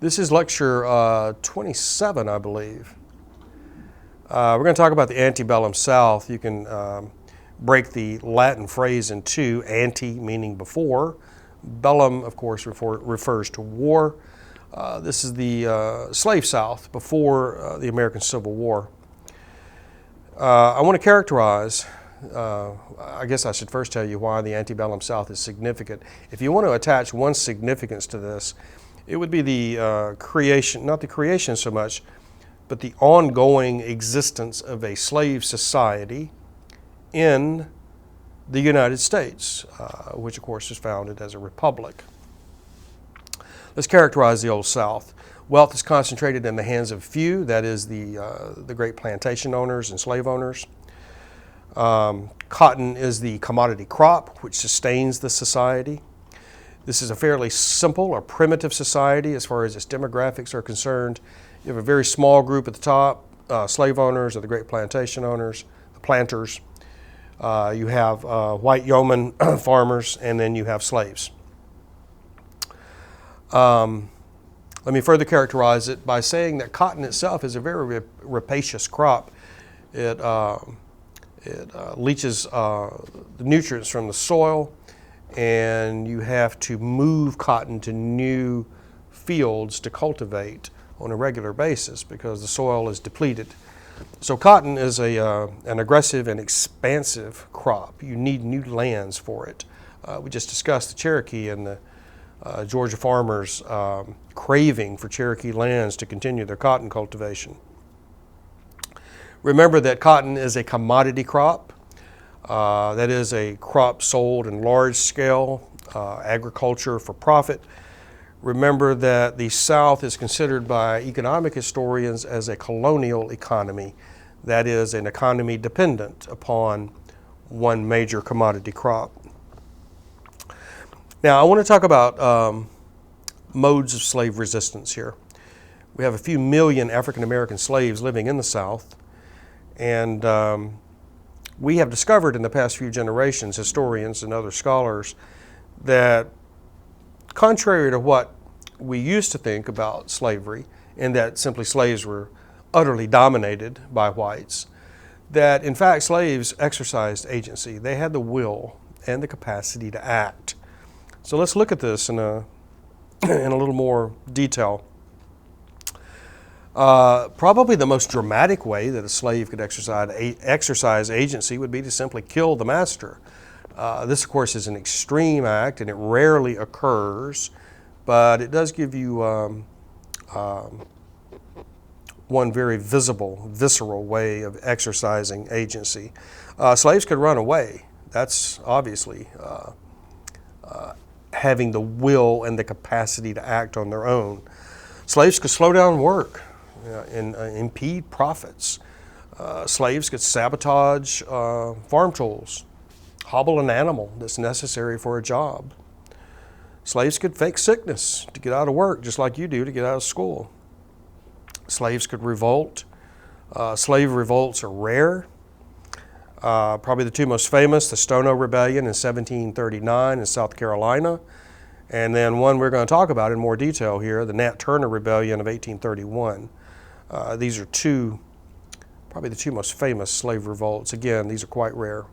This is lecture 27, I believe. We're going to talk about the Antebellum South. You can break the Latin phrase in two: ante meaning before, bellum, of course, refers to war. This is the slave South before the American Civil War. I want to characterize, I guess I should first tell you why the Antebellum South is significant. If you want to attach one significance to this, it would be the creation, not the creation so much, but the ongoing existence of a slave society in the United States, which of course is founded as a republic. Let's characterize the Old South. Wealth is concentrated in the hands of few, that is the great plantation owners and slave owners. Cotton is the commodity crop which sustains the society. This is a fairly simple or primitive society as far as its demographics are concerned. You have a very small group at the top, slave owners or the great plantation owners, the planters. You have white yeoman farmers, and then you have slaves. Let me further characterize it by saying that cotton itself is a very rapacious crop. It leaches the nutrients from the soil, and you have to move cotton to new fields to cultivate on a regular basis because the soil is depleted. So cotton is an aggressive and expansive crop. You need new lands for it. We just discussed the Cherokee and the Georgia farmers craving for Cherokee lands to continue their cotton cultivation. Remember that cotton is a commodity crop. That is a crop sold in large scale, agriculture for profit. Remember that the South is considered by economic historians as a colonial economy. That is an economy dependent upon one major commodity crop. Now, I want to talk about modes of slave resistance here. We have a few million African American slaves living in the South, and we have discovered in the past few generations, historians and other scholars, that contrary to what we used to think about slavery, in that simply slaves were utterly dominated by whites, that in fact slaves exercised agency. They had the will and the capacity to act. So let's look at this in a little more detail. Probably the most dramatic way that a slave could exercise agency would be to simply kill the master. This, of course, is an extreme act, and it rarely occurs, but it does give you one very visible, visceral way of exercising agency. Slaves could run away. That's obviously having the will and the capacity to act on their own. Slaves could slow down work and impede profits. Slaves could sabotage farm tools, hobble an animal that's necessary for a job. Slaves could fake sickness to get out of work, just like you do to get out of school. Slaves could revolt. Slave revolts are rare. Probably the two most famous, the Stono Rebellion in 1739 in South Carolina, and then one we're going to talk about in more detail here, the Nat Turner Rebellion of 1831. These are probably the two most famous slave revolts. Again, these are quite rare.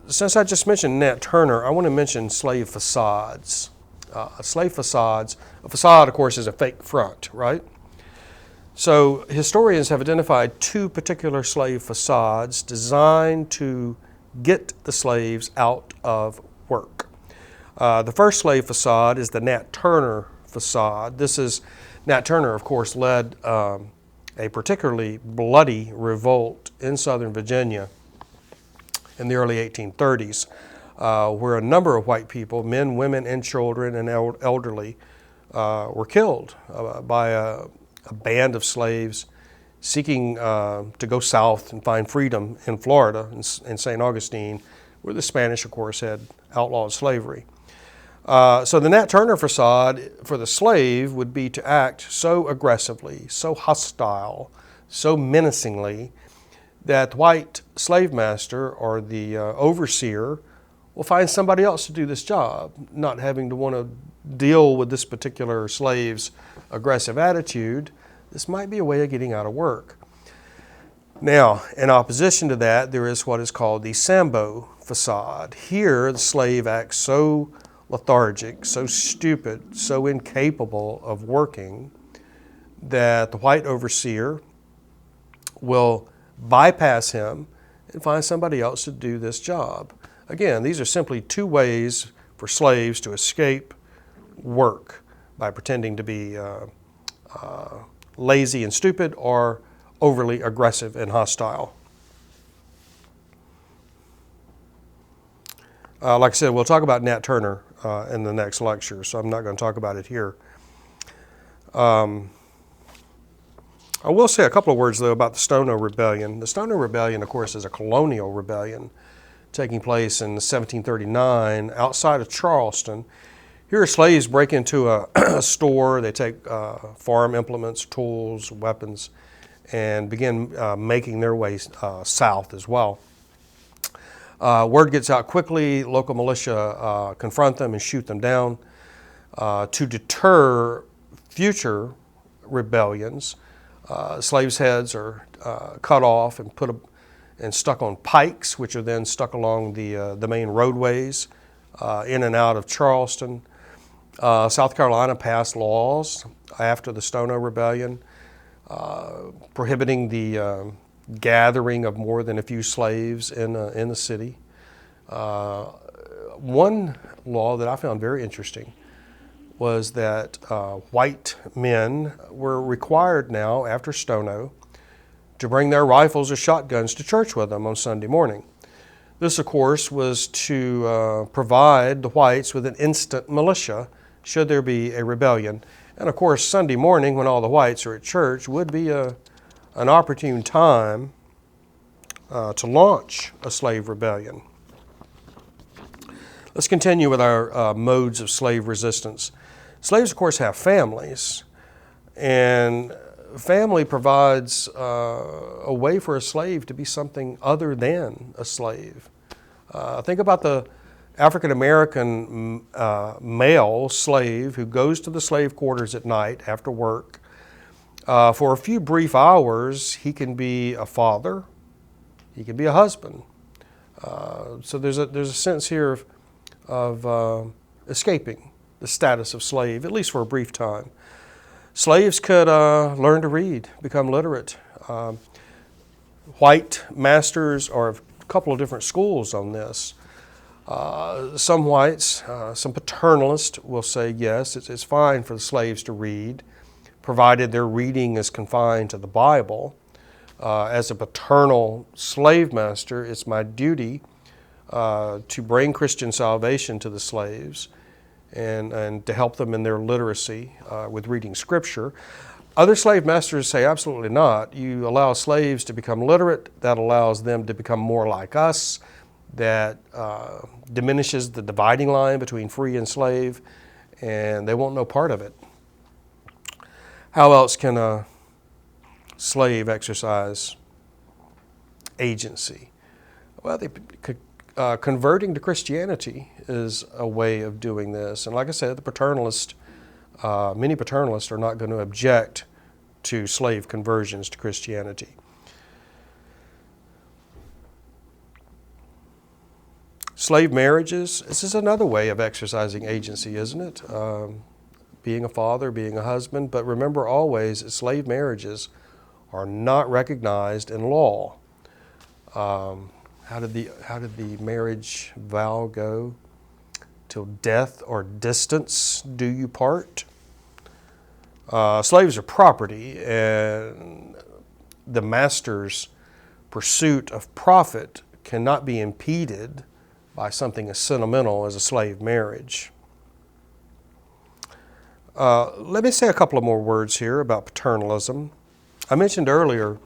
Since I just mentioned Nat Turner, I want to mention slave facades. Slave facades, a facade, of course, is a fake front, right? So historians have identified two particular slave facades designed to get the slaves out of work. The first slave facade is the Nat Turner facade. Nat Turner, of course, led a particularly bloody revolt in Southern Virginia in the early 1830s, where a number of white people, men, women, and children, and elderly, were killed by a band of slaves seeking to go south and find freedom in Florida, in St. Augustine, where the Spanish, of course, had outlawed slavery. So the Nat Turner facade for the slave would be to act so aggressively, so hostile, so menacingly, that the white slave master or the overseer Well, find somebody else to do this job, not having to want to deal with this particular slave's aggressive attitude. This might be a way of getting out of work. Now, in opposition to that, there is what is called the Sambo facade. Here, the slave acts so lethargic, so stupid, so incapable of working that the white overseer will bypass him and find somebody else to do this job. Again, these are simply two ways for slaves to escape work by pretending to be lazy and stupid or overly aggressive and hostile. Like I said, we'll talk about Nat Turner in the next lecture, so I'm not going to talk about it here. I will say a couple of words, though, about the Stono Rebellion. The Stono Rebellion, of course, is a colonial rebellion taking place in 1739 outside of Charleston. Here, slaves break into a store. They take farm implements, tools, weapons, and begin making their way south as well. Word gets out quickly. Local militia confront them and shoot them down. To deter future rebellions, slaves' heads are cut off and and stuck on pikes, which are then stuck along the main roadways in and out of Charleston. South Carolina passed laws after the Stono Rebellion prohibiting the gathering of more than a few slaves in the city. One law that I found very interesting was that white men were required now, after Stono, to bring their rifles or shotguns to church with them on Sunday morning. This, of course, was to provide the whites with an instant militia should there be a rebellion. And, of course, Sunday morning, when all the whites are at church, would be an opportune time to launch a slave rebellion. Let's continue with our modes of slave resistance. Slaves, of course, have families, and family provides a way for a slave to be something other than a slave. Think about the African-American male slave who goes to the slave quarters at night after work. For a few brief hours, he can be a father, he can be a husband. So there's a sense here of escaping the status of slave, at least for a brief time. Slaves could learn to read, become literate. White masters are a couple of different schools on this. Some whites, some paternalists will say, yes, it's fine for the slaves to read, provided their reading is confined to the Bible. As a paternal slave master, it's my duty to bring Christian salvation to the slaves and to help them in their literacy with reading Scripture. Other slave masters say absolutely not. You allow slaves to become literate, that allows them to become more like us, that diminishes the dividing line between free and slave, and they want no part of it. How else can a slave exercise agency? Well, converting to Christianity is a way of doing this. And like I said, many paternalists are not going to object to slave conversions to Christianity. Slave marriages, this is another way of exercising agency, isn't it? Being a father, being a husband. But remember always, slave marriages are not recognized in law. How did the marriage vow go? Till death or distance do you part. Slaves are property, and the master's pursuit of profit cannot be impeded by something as sentimental as a slave marriage. Let me say a couple of more words here about paternalism. I mentioned earlier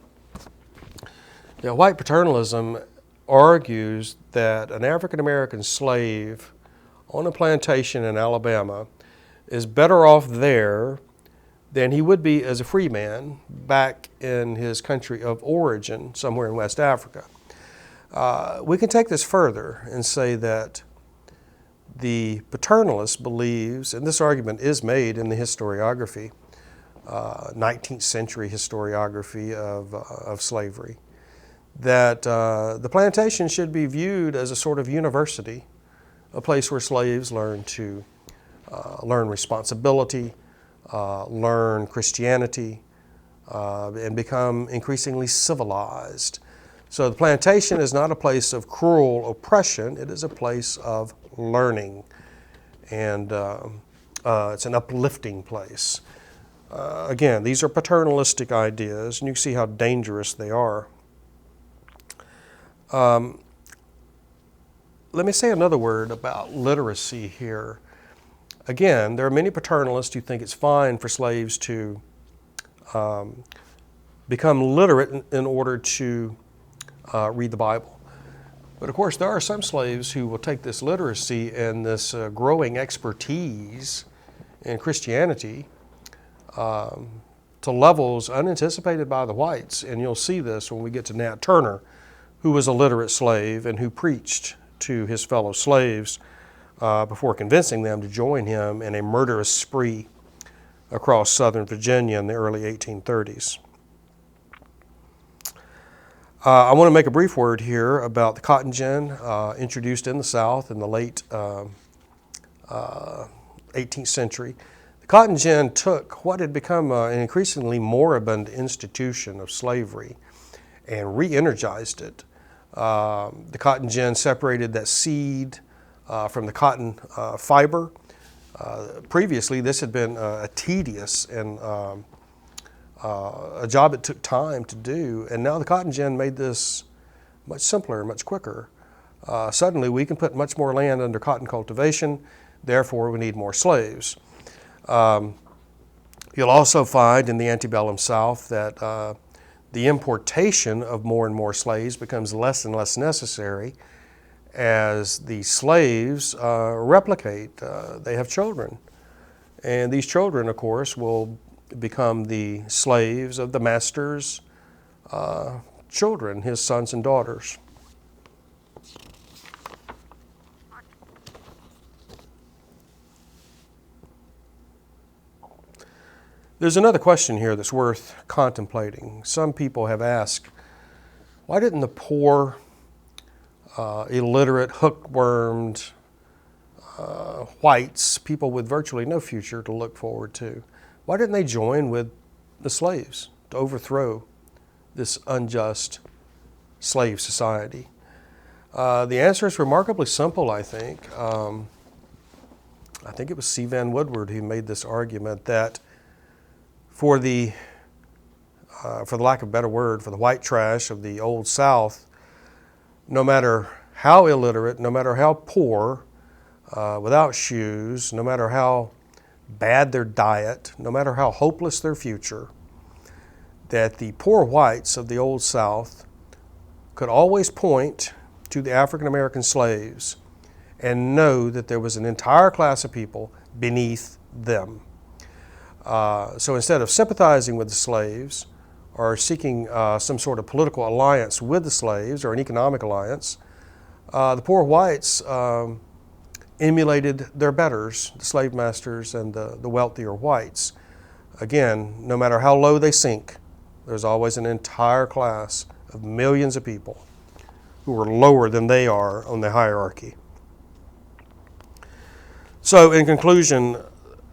that white paternalism argues that an African-American slave on a plantation in Alabama is better off there than he would be as a free man back in his country of origin, somewhere in West Africa. We can take this further and say that The paternalist believes, and this argument is made in the historiography, 19th century historiography of slavery, that the plantation should be viewed as a sort of university, a place where slaves learn responsibility, learn Christianity, and become increasingly civilized. So the plantation is not a place of cruel oppression, it is a place of learning, and it's an uplifting place. Again, these are paternalistic ideas, and you can see how dangerous they are. Let me say another word about literacy here. Again, there are many paternalists who think it's fine for slaves to become literate in order to read the Bible. But of course, there are some slaves who will take this literacy and this growing expertise in Christianity to levels unanticipated by the whites. And you'll see this when we get to Nat Turner, who was a literate slave and who preached to his fellow slaves before convincing them to join him in a murderous spree across southern Virginia in the early 1830s. I want to make a brief word here about the cotton gin introduced in the South in the late 18th century. The cotton gin took what had become an increasingly moribund institution of slavery and re-energized it. The cotton gin separated that seed from the cotton fiber. Previously, this had been a tedious and a job that took time to do, and now the cotton gin made this much simpler, much quicker. Suddenly, we can put much more land under cotton cultivation, therefore we need more slaves. You'll also find in the Antebellum South that the importation of more and more slaves becomes less and less necessary as the slaves replicate. They have children. And these children, of course, will become the slaves of the master's children, his sons and daughters. There's another question here that's worth contemplating. Some people have asked, why didn't the poor, illiterate, hookwormed whites, people with virtually no future to look forward to, why didn't they join with the slaves to overthrow this unjust slave society? The answer is remarkably simple, I think. I think it was C. Van Woodward who made this argument that for the lack of a better word, for the white trash of the Old South, no matter how illiterate, no matter how poor, without shoes, no matter how bad their diet, no matter how hopeless their future, that the poor whites of the Old South could always point to the African American slaves and know that there was an entire class of people beneath them. So instead of sympathizing with the slaves or seeking some sort of political alliance with the slaves or an economic alliance, the poor whites emulated their betters, the slave masters and the wealthier whites. Again, no matter how low they sink, there's always an entire class of millions of people who are lower than they are on the hierarchy. So in conclusion,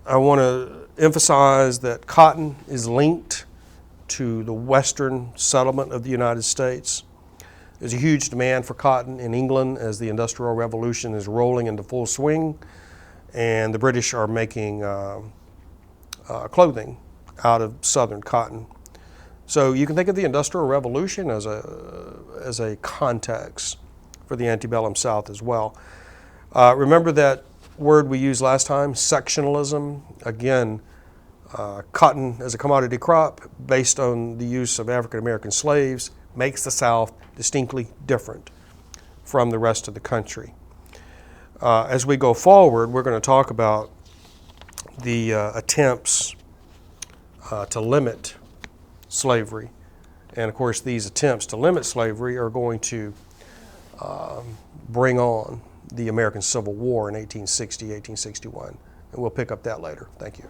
I want to emphasize that cotton is linked to the western settlement of the United States. There's a huge demand for cotton in England as the Industrial Revolution is rolling into full swing, and the British are making clothing out of southern cotton. So you can think of the Industrial Revolution as a context for the Antebellum South as well. Remember that word we used last time, sectionalism? Again, cotton as a commodity crop based on the use of African American slaves makes the South distinctly different from the rest of the country. As we go forward, we're going to talk about the attempts to limit slavery. And of course, these attempts to limit slavery are going to bring on the American Civil War in 1860, 1861. And we'll pick up that later. Thank you.